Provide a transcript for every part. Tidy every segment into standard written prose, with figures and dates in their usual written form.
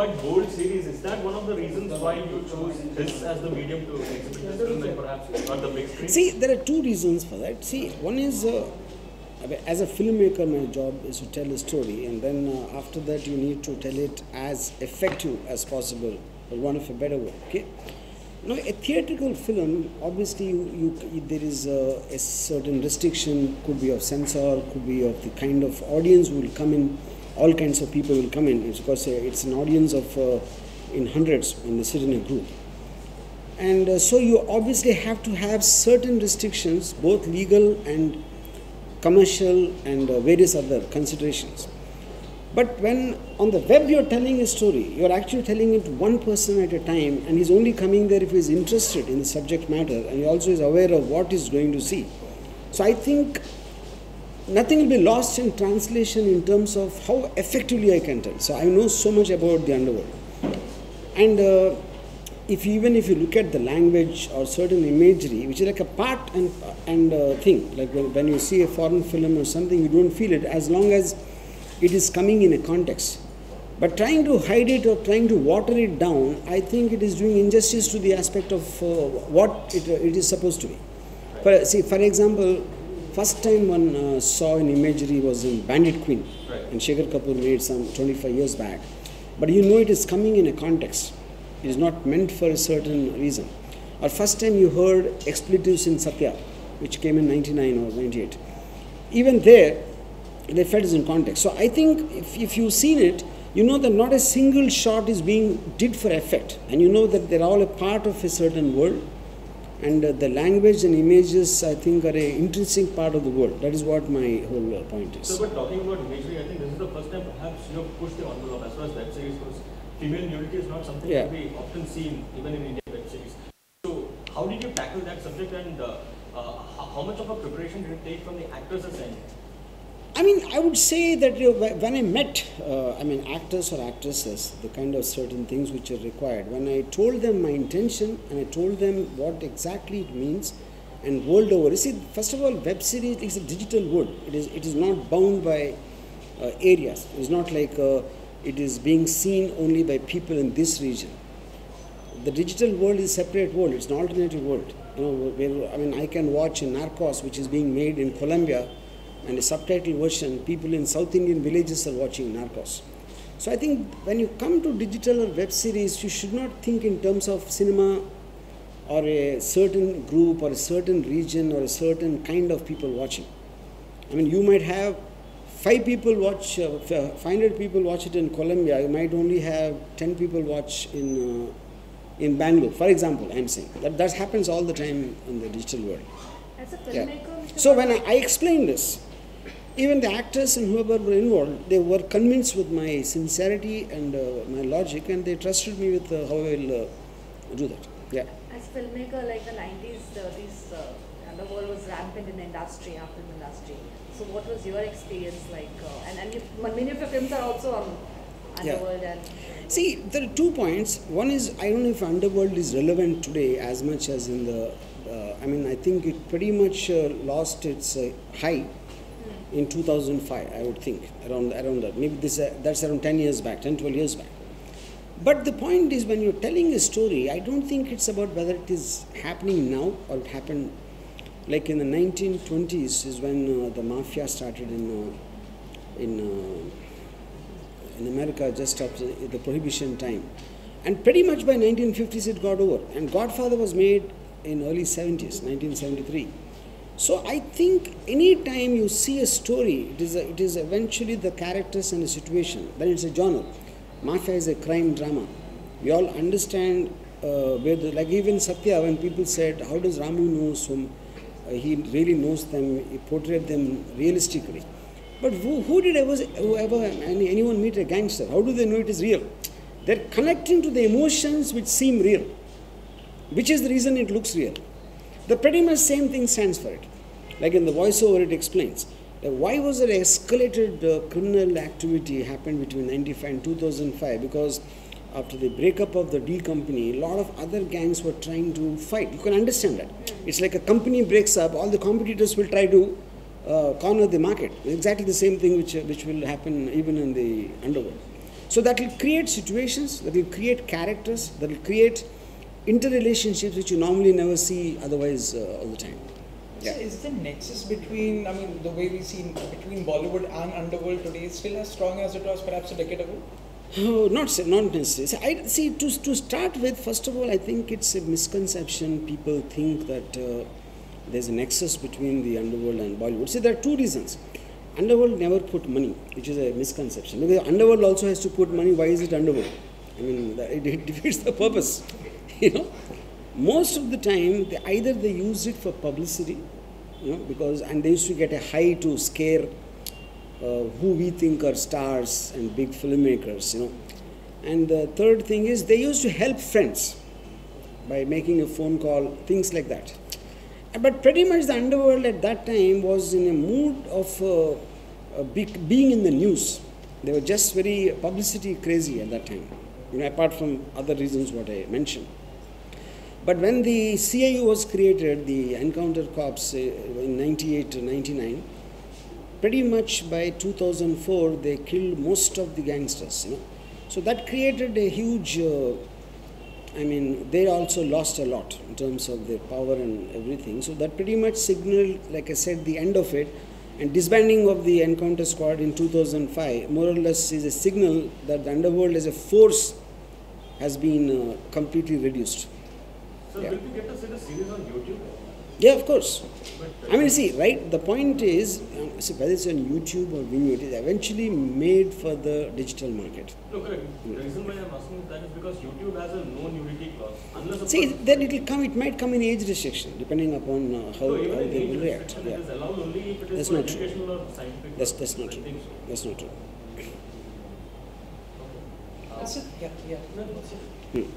quite bold series. Is that one of the reasons why you chose this as the medium to exhibit this film and perhaps not the big screen? See, there are two reasons for that. See, one is, as a filmmaker, my job is to tell a story, and then after that you need to tell it as effective as possible, for want of a better word. Okay. Now, a theatrical film, obviously, there is a certain restriction, could be of censor, could be of the kind of audience who will come in, all kinds of people will come in. It's because it's an audience of in hundreds when they sit in a group. And so you obviously have to have certain restrictions, both legal and commercial and various other considerations. But when on the web you're telling a story, you're actually telling it to one person at a time, and he's only coming there if he's interested in the subject matter, and he also is aware of what he's going to see. So I think nothing will be lost in translation in terms of how effectively I can tell. So I know so much about the underworld. And even if you look at the language or certain imagery, which is like a part and thing, like when you see a foreign film or something, you don't feel it as long as it is coming in a context. But trying to hide it or trying to water it down, I think it is doing injustice to the aspect of what it is supposed to be. For example, first time one saw an imagery was in Bandit Queen, right, and Shekhar Kapoor made some 25 years back. But you know it is coming in a context. It is not meant for a certain reason. Or first time you heard expletives in Satya, which came in 99 or 98. Even there, they felt it's in context. So I think if you've seen it, you know that not a single shot is being did for effect. And you know that they're all a part of a certain world. And the language and images, I think, are an intrinsic part of the world. That is what my whole point is. So, but talking about imagery, I think this is the first time perhaps you have pushed the envelope as far as web series goes. Female nudity is not something that we often see even in Indian web series. So, how did you tackle that subject, and how much of a preparation did it take from the actors' end? I mean, I would say that when I met, actors or actresses, the kind of certain things which are required, when I told them my intention and I told them what exactly it means, and world over, you see, first of all, web series is a digital world. It is not bound by areas. It is not like it is being seen only by people in this region. The digital world is a separate world. It's an alternative world. You know, I can watch a Narcos which is being made in Colombia, and a subtitle version, people in South Indian villages are watching Narcos. So I think when you come to digital or web series, you should not think in terms of cinema or a certain group or a certain region or a certain kind of people watching. I mean, you might have 500 people watch it in Colombia, you might only have 10 people watch in Bangalore, for example. I'm saying that happens all the time in the digital world. As a filmmaker, So when I explained this, even the actors and whoever were involved, they were convinced with my sincerity and my logic, and they trusted me with how I will do that. Yeah. As a filmmaker, like the 90s, this underworld was rampant in the industry, our film industry. So what was your experience like? And many of your films are also on underworld. Yeah. See, there are 2 points. One is, I don't know if underworld is relevant today as much as in the, I think it pretty much lost its high in 2005, I would think, around that. Maybe that's around 10 years back, 10, 12 years back. But the point is, when you're telling a story, I don't think it's about whether it is happening now or it happened like in the 1920s is when the mafia started in America just after the Prohibition time. And pretty much by 1950s it got over. And Godfather was made in early 70s, 1973. So I think any time you see a story, it is eventually the characters and the situation. Then it's a genre. Mafia is a crime drama. We all understand like even Satya, when people said, how does Ramu know so he really knows them, he portrayed them realistically. But who did anyone meet a gangster? How do they know it is real? They're connecting to the emotions which seem real, which is the reason it looks real. The pretty much same thing stands for it. Like in the voiceover, it explains. Why was there escalated criminal activity happened between 95 and 2005? Because after the breakup of the D company, a lot of other gangs were trying to fight. You can understand that. It's like a company breaks up, all the competitors will try to corner the market. Exactly the same thing which will happen even in the underworld. So that will create situations, that will create characters, that will create interrelationships which you normally never see otherwise all the time. Yeah. So is the nexus between, I mean, the way we see between Bollywood and underworld today still as strong as it was perhaps a decade ago? Oh, not necessarily. To start with, first of all, I think it's a misconception. People think that there's a nexus between the underworld and Bollywood. See, there are two reasons. Underworld never put money, which is a misconception. Because underworld also has to put money. Why is it underworld? I mean, it defeats the purpose. You know, most of the time, either they use it for publicity, you know, and they used to get a high to scare who we think are stars and big filmmakers, you know. And the third thing is they used to help friends by making a phone call, things like that. But pretty much the underworld at that time was in a mood of being in the news. They were just very publicity crazy at that time, you know, apart from other reasons what I mentioned. But when the CIU was created, the Encounter Corps in 98 to 99, pretty much by 2004 they killed most of the gangsters, you know. So that created a huge, I mean, they also lost a lot in terms of their power and everything. So that pretty much signaled, like I said, the end of it. And disbanding of the Encounter Squad in 2005 more or less is a signal that the underworld as a force has been completely reduced. So will we get to see the series on YouTube? Yeah, of course. I mean, see, right, the point is, whether it's on YouTube or Vimeo, it is eventually made for the digital market. No, correct. The reason why I'm asking that is because YouTube has a no nudity clause. See, then it might come in age restriction, depending upon how they will react. Yeah. It is allowed only if it is That's for not educational true. or scientific. That's not true. So. That's not true.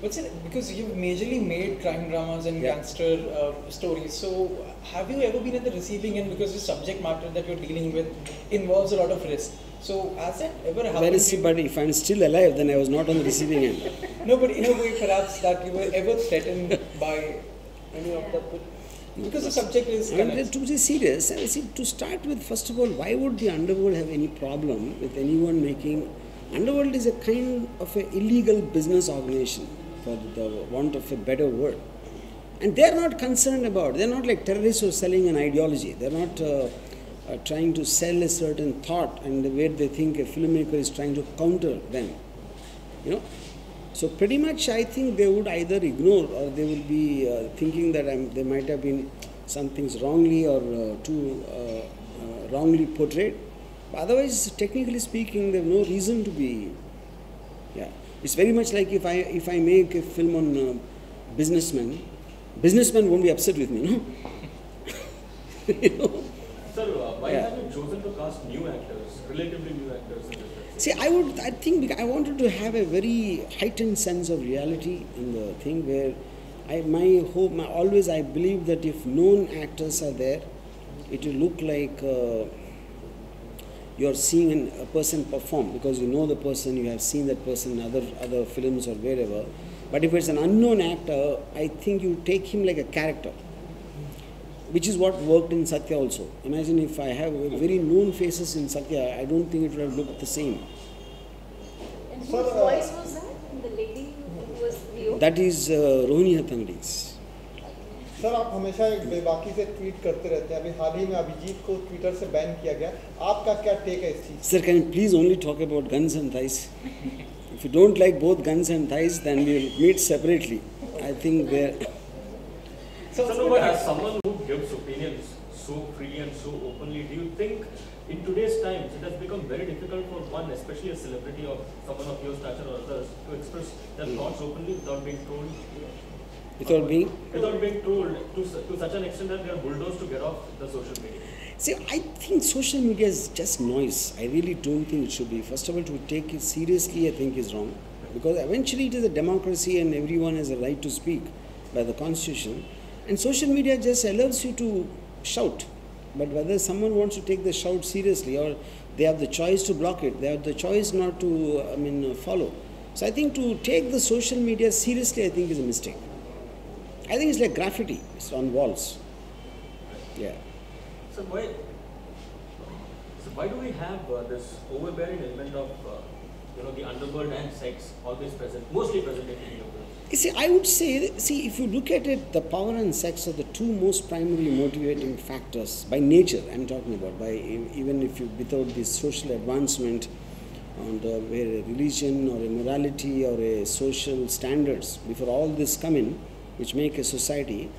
What's it? Because you've majorly made crime dramas and gangster stories. So, have you ever been at the receiving end because the subject matter that you're dealing with involves a lot of risk? So, has that ever happened? Very see, but if I'm still alive, then I was not on the receiving end. No, but in a way, perhaps that you were ever threatened by any of that. Because the subject is. I mean, to be serious, see, to start with, first of all, why would the underworld have any problem with anyone making? Underworld is a kind of an illegal business organization, for the want of a better word. And they're not concerned about, they're not like terrorists who are selling an ideology. They're not trying to sell a certain thought and where they think a filmmaker is trying to counter them. You know? So pretty much I think they would either ignore or they will be thinking that they might have been some things wrongly or too wrongly portrayed. Otherwise, technically speaking, they have no reason to be. Yeah, it's very much like if I make a film on businessmen won't be upset with me, no? You know? Sir, why have you chosen to cast new actors, relatively new actors in this? See, I think I wanted to have a very heightened sense of reality in the thing where I believe that if known actors are there, it will look like. You are seeing a person perform because you know the person, you have seen that person in other films or wherever. But if it's an unknown actor, I think you take him like a character, which is what worked in Satya also. Imagine if I have very known faces in Satya, I don't think it would have looked the same. And whose voice was that? The lady who was Leo? That is Rohini Hattangadi's. Sir आप हमेशा एक बेबाकी से tweet करते रहते हैं अभी हाल ही में अभिजीत को ट्विटर से बैन किया गया आपका क्या टेक है इस चीज Sir, can you please only talk about guns and thighs? If you don't like both guns and thighs, then we'll meet separately. I think they're. So, but as someone who gives opinions so free and so openly, do you think in today's times it has become very difficult for one, especially a celebrity or someone of your stature or others, to express their thoughts openly without being told? Without being told to such an extent that they are bulldozed to get off the social media. See, I think social media is just noise. I really don't think it should be. First of all, to take it seriously, I think is wrong. Because eventually it is a democracy and everyone has a right to speak by the constitution. And social media just allows you to shout. But whether someone wants to take the shout seriously or they have the choice to block it, they have the choice not to, follow. So I think to take the social media seriously, I think is a mistake. I think it's like graffiti. It's on walls. Yeah. So why do we have this overbearing element of the underworld and sex always present, mostly present in Indian films? You see, I would say, if you look at it, the power and sex are the two most primary motivating factors by nature. I'm talking about even if without this social advancement, where a religion or a morality or a social standards, before all this come in, which make a society,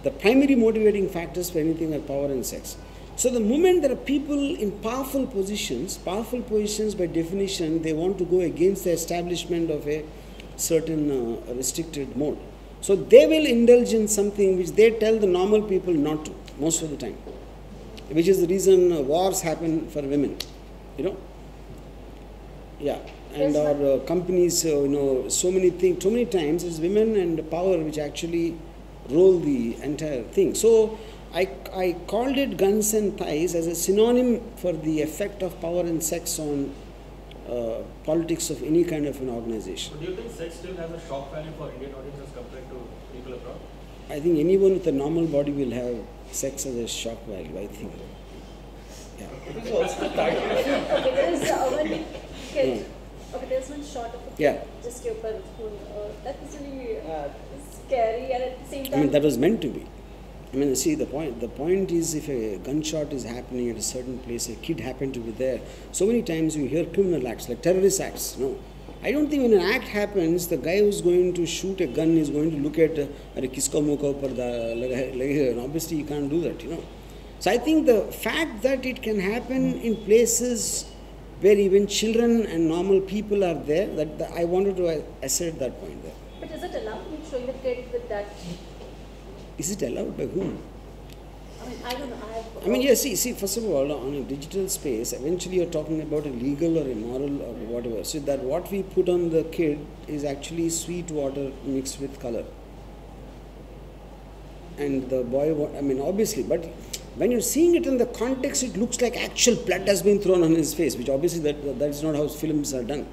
the primary motivating factors for anything are power and sex. So the moment there are people in powerful positions by definition, they want to go against the establishment of a certain restricted mode. So they will indulge in something which they tell the normal people not to, most of the time. Which is the reason wars happen for women, Yeah, and our companies, so many times it's women and power which actually roll the entire thing. So I called it Guns and Thighs as a synonym for the effect of power and sex on politics of any kind of an organization. So do you think sex still has a shock value for Indian audiences compared to people abroad? I think anyone with a normal body will have sex as a shock value, I think. Yeah. It was also the title. There's one shot of a Yeah. just your phone. That was really scary, and at the same time. I mean, that was meant to be. I mean, see, the point is, if a gunshot is happening at a certain place, a kid happened to be there. So many times you hear criminal acts, like terrorist acts. No, I don't think when an act happens, the guy who's going to shoot a gun is going to look at, kisko muh ka upar lage, and obviously you can't do that, So I think the fact that it can happen in places where even children and normal people are there, that I wanted to assert that point there. But is it allowed in showing the kid with that? Is it allowed by whom? I mean, I don't know. I mean, yeah, see, first of all, on a digital space, eventually you're talking about a legal or a moral or whatever. So that what we put on the kid is actually sweet water mixed with color. And the boy, obviously, but when you're seeing it in the context, it looks like actual blood has been thrown on his face, which obviously that is not how films are done.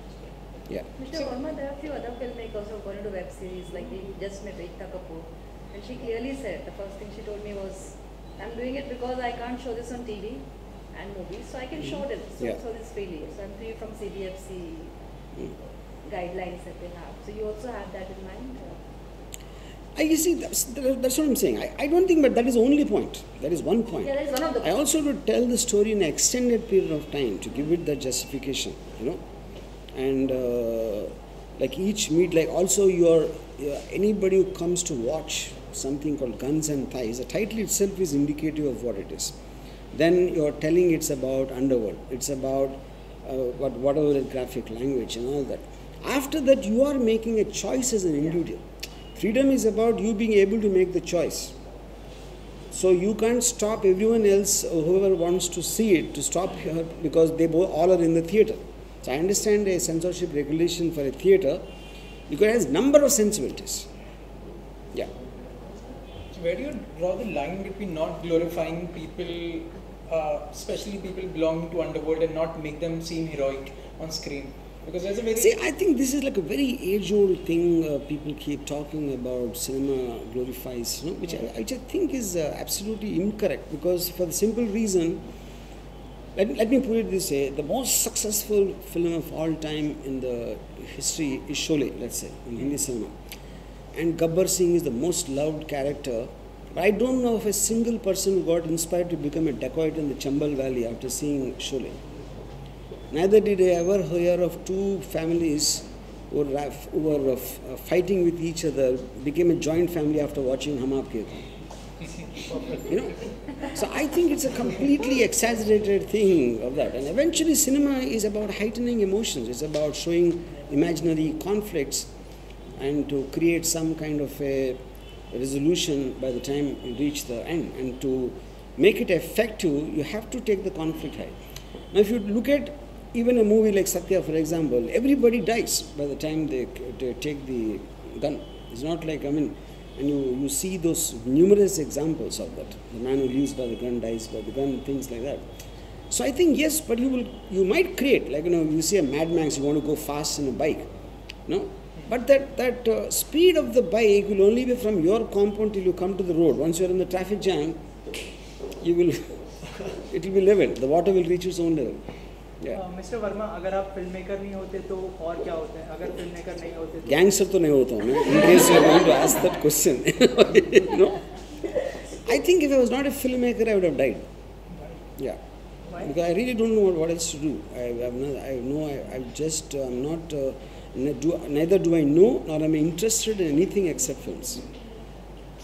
Yeah. Mr. Varma, there are a few other filmmakers who have gone into web series, like we just met Ekta Kapoor. And she clearly said, the first thing she told me was, I'm doing it because I can't show this on TV and movies, so I can show it. So it's freely. So I'm free from CBFC guidelines that they have. So you also have that in mind? You see, that's what I'm saying. I don't think, but that is the only point. That is one point. Yeah, that is one of the I also would tell the story in an extended period of time to give it the justification, And like each meet, like also anybody who comes to watch something called Guns and Thighs, the title itself is indicative of what it is. Then you're telling it's about underworld, it's about whatever the graphic language and all that. After that, you are making a choice as an individual. Freedom is about you being able to make the choice. So you can't stop everyone else, whoever wants to see it, to stop here because they all are in the theatre. So I understand a censorship regulation for a theatre because it has number of sensibilities. Yeah. So where do you draw the line between not glorifying people, especially people belonging to underworld, and not make them seem heroic on screen? Because there's a very... See, I think this is like a very age-old thing people keep talking about. Cinema glorifies, which I think is absolutely incorrect, because for the simple reason, let me put it this way, the most successful film of all time in the history is Sholay, let's say, in Hindi cinema. And Gabbar Singh is the most loved character. But I don't know of a single person who got inspired to become a dacoit in the Chambal Valley after seeing Sholay. Neither did I ever hear of two families who were fighting with each other, became a joint family after watching Hum Aapke Hain. So I think it's a completely exaggerated thing of that. And eventually cinema is about heightening emotions. It's about showing imaginary conflicts and to create some kind of a resolution by the time you reach the end. And to make it effective, you have to take the conflict high. Now if you look at even a movie like Satya, for example, everybody dies by the time they take the gun. It's not like, and you see those numerous examples of that. The man who lives by the gun dies by the gun, things like that. So I think, yes, but you might create, like, you see a Mad Max, you want to go fast in a bike, But that speed of the bike will only be from your compound till you come to the road. Once you're in the traffic jam, it will be level. The water will reach its own level. Mister Verma, अगर आप film maker नहीं होते तो और क्या होते हैं? अगर फिल्म मेकर नहीं होते तो गैंगस्टर तो नहीं होता हूँ मैं. In case you are going to ask that question, no. I think if I was not a filmmaker, I would have died. Yeah. Why? Because I really don't know what else to do. I just am not. Neither do I know, nor am I interested in anything except films.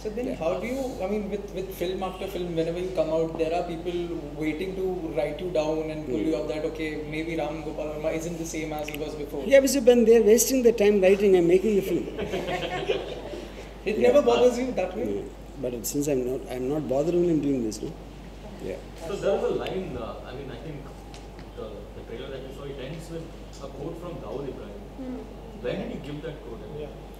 So then how do you, I mean, with film after film, whenever you come out, there are people waiting to write you down and pull you up that, okay, maybe Gopal Varma isn't the same as he was before. Yeah, because when they are wasting their time writing, I'm making the film. It never bothers you that way? But since I'm not bothered when I'm doing this, no? Yeah. So there was a line, I mean, I think the trailer that you saw, it ends with a quote from Dawood Ibrahim. When did he give that quote?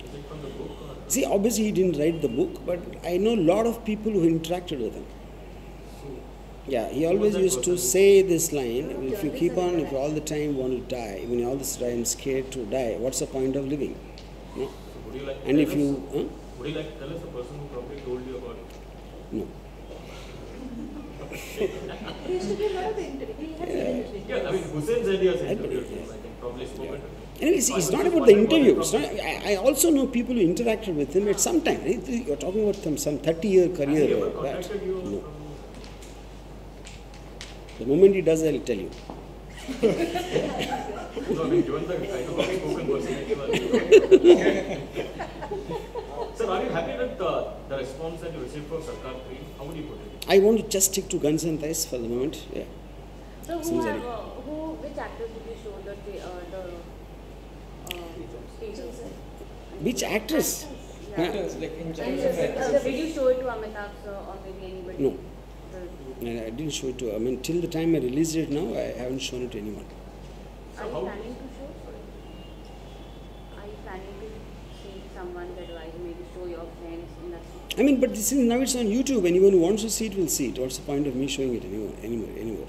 Is it from the book or? See, obviously he didn't write the book, but I know a lot of people who interacted with him. Yeah, he always used to say this line, if you keep on, if you all the time want to die, when you all the time scared to die, what's the point of living? No? So would you like to And tell if us, you... would you like to tell us the person who probably told you about it? No. He used to give a lot of interviews. He has given interviews. Yeah, I mean, Hussein said he has interviewed him. I think probably spoken to him. Anyways, it's not about the interview. It's not, I also know people who interacted with him at some time. You're talking about some 30-year Has career. he ever back. contacted you No. from... The moment he does, I'll tell you. No, I mean, given the kind of outspoken personality. Sir, are you happy with the response that you received from Sarkar 3? How would you put it? I want to just stick to guns and thighs for the moment. Yeah. So which actors would you show the stages? Which actress? Yeah. Actors, like in And general. did you show it to Amitabh sir or maybe anybody? No. I didn't show it to. I mean, till the time I released it now, I haven't shown it to anyone. Are you planning to show? Are you planning to see someone's advice, maybe show your friends in that? I mean, but this is, now it's on YouTube. Anyone who wants to see it will see it. What's the point of me showing it anywhere?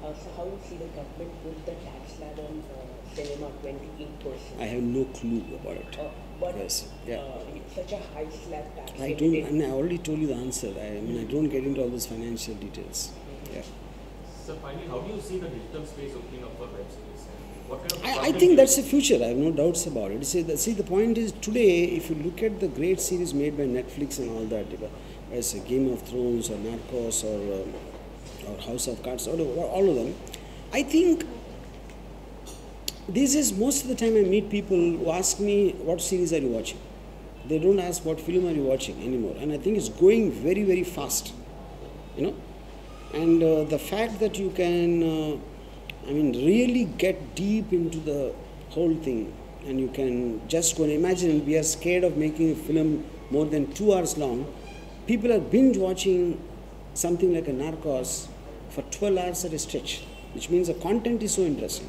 So how you see the government put the tax slab on cinema 28%? I have no clue about it. But Yes. Yeah. it's such a high slab tax. I don't. I mean, I already told you the answer. I don't get into all those financial details. Yeah. So finally, how do you see the digital space opening up for web series? And what kind of I content think do that's you- the future. I have no doubts about it. See, the point is today, if you look at the great series made by Netflix and all that, as Game of Thrones or Narcos or House of Cards, all of them, I think this is most of the time I meet people who ask me, what series are you watching? They don't ask what film are you watching anymore. And I think it's going very, very fast, And the fact that you can, really get deep into the whole thing, and you can just go and imagine, we are scared of making a film more than 2 hours long. People are binge watching something like a Narcos for 12 hours at a stretch, which means the content is so interesting,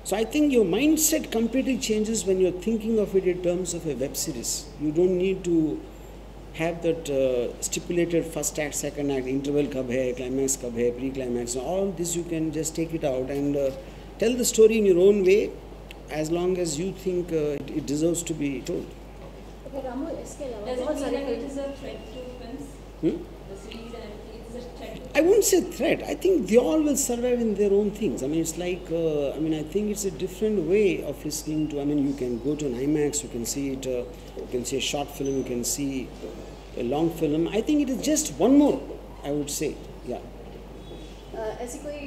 So I think your mindset completely changes when you're thinking of it in terms of a web series. You don't need to have that stipulated first act, second act, interval kab hai, climax kab hai, pre-climax. All this you can just take it out and tell the story in your own way, as long as you think it deserves to be told. Okay, Ramu, इसके अलावा Does बहुत it mean सारे that it films is a threat to films? The series and everything, it is a threat to I won't say threat. I think they all will survive in their own things. I mean, it's like, I think it's a different way of listening to, you can go to an IMAX, you can see it, you can see a short film, you can see a long film. I think it is just one more, I would say. Yeah. ऐसी कोई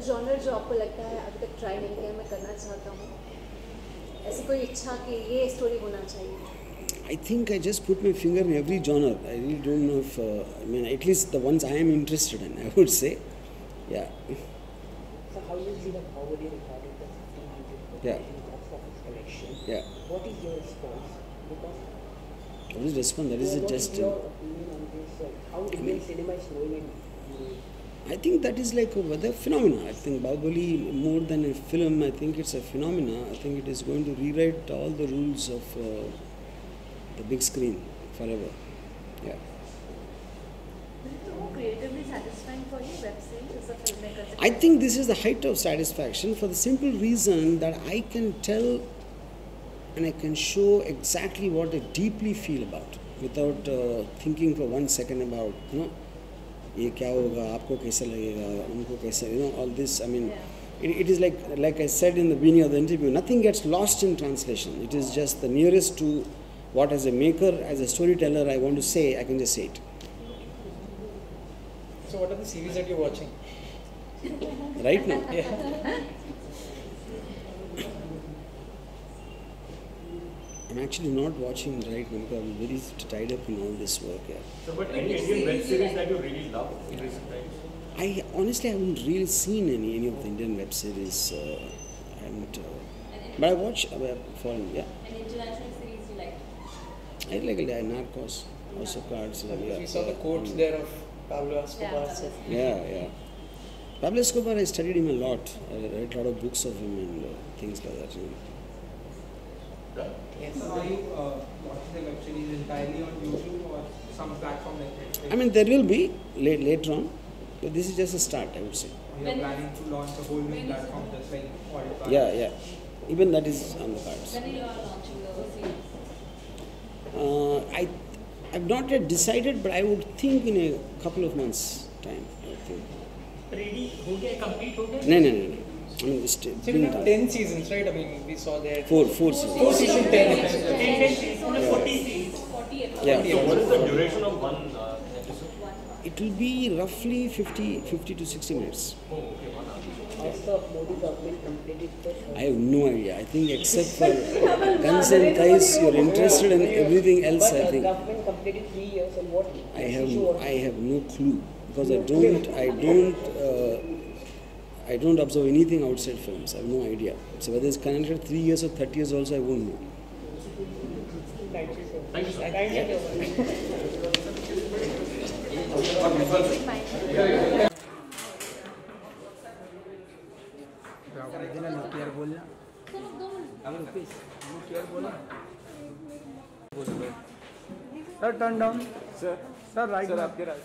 genre जो आपको लगता है अभी तक try नहीं किया मैं करना चाहता हूँ ऐसी कोई इच्छा कि ये स्टोरी होना चाहिए I think I just put my finger in every genre. I really don't know if, at least the ones I am interested in, I would say. Yeah. So how you see the Bahubali recording the 1500 Yeah. box office collection? Yeah. What is your response? Because What is the response? That is what just... is your opinion on this? How Indian cinema is growing in I think that is like a phenomena. I think Bahubali, more than a film, I think it's a phenomena. I think it is going to rewrite all the rules of the big screen forever. Yeah. Is it more creatively satisfying for you web series as a filmmaker? I think this is the height of satisfaction for the simple reason that I can tell and I can show exactly what I deeply feel about without thinking for 1 second about, ये क्या होगा, आपको कैसा लगेगा, उनको कैसा, all this. I mean, it is like I said in the beginning of the interview, nothing gets lost in translation. It is just the nearest to what, as a maker, as a storyteller, I want to say. I can just say it. So what are the series that you're watching right now? I'm actually not watching right now because I'm very tied up in all this work. So, but any Indian web series that you really love in recent times? I honestly haven't really seen any of the Indian web series. I haven't, but I watch foreign. Yeah. An international series you like? I like Narcos, House of Cards. we saw the quotes there of Pablo Escobar. Yeah. Pablo Escobar, I studied him a lot. I read a lot of books of him and things like that. Yes. So are you watching the web series entirely on YouTube or some platform like Netflix? I mean, there will be later on, but this is just a start, I would say. Or you're planning to launch a whole new platform just like all the Yeah. Even that is on the cards. When are you launching the series? I've not yet decided, but I would think in a couple of months' time. I think. Ready? हो गया? Complete हो गया? No. I mean, it's So you have 10 seasons, right? I mean, we saw there. Four seasons. 4 season 10 episodes. 10 seasons, 40 series. 40 episodes. Yeah. So, what is the duration of one episode? It will be roughly 50 to 60 minutes. Oh, okay, 1 hour. Has the Modi government completed the I have no idea. I think except for Guns and Thights, you're interested in everything else, but I think. the government completed 3 years and what? I have no clue because I don't observe anything outside films. I have no idea. So whether it's connected 3 years or 30 years also, I won't know. Thank you, sir. Thank you, sir. Thank you. Sir, turn down. Sir, right. Sir, आपके right.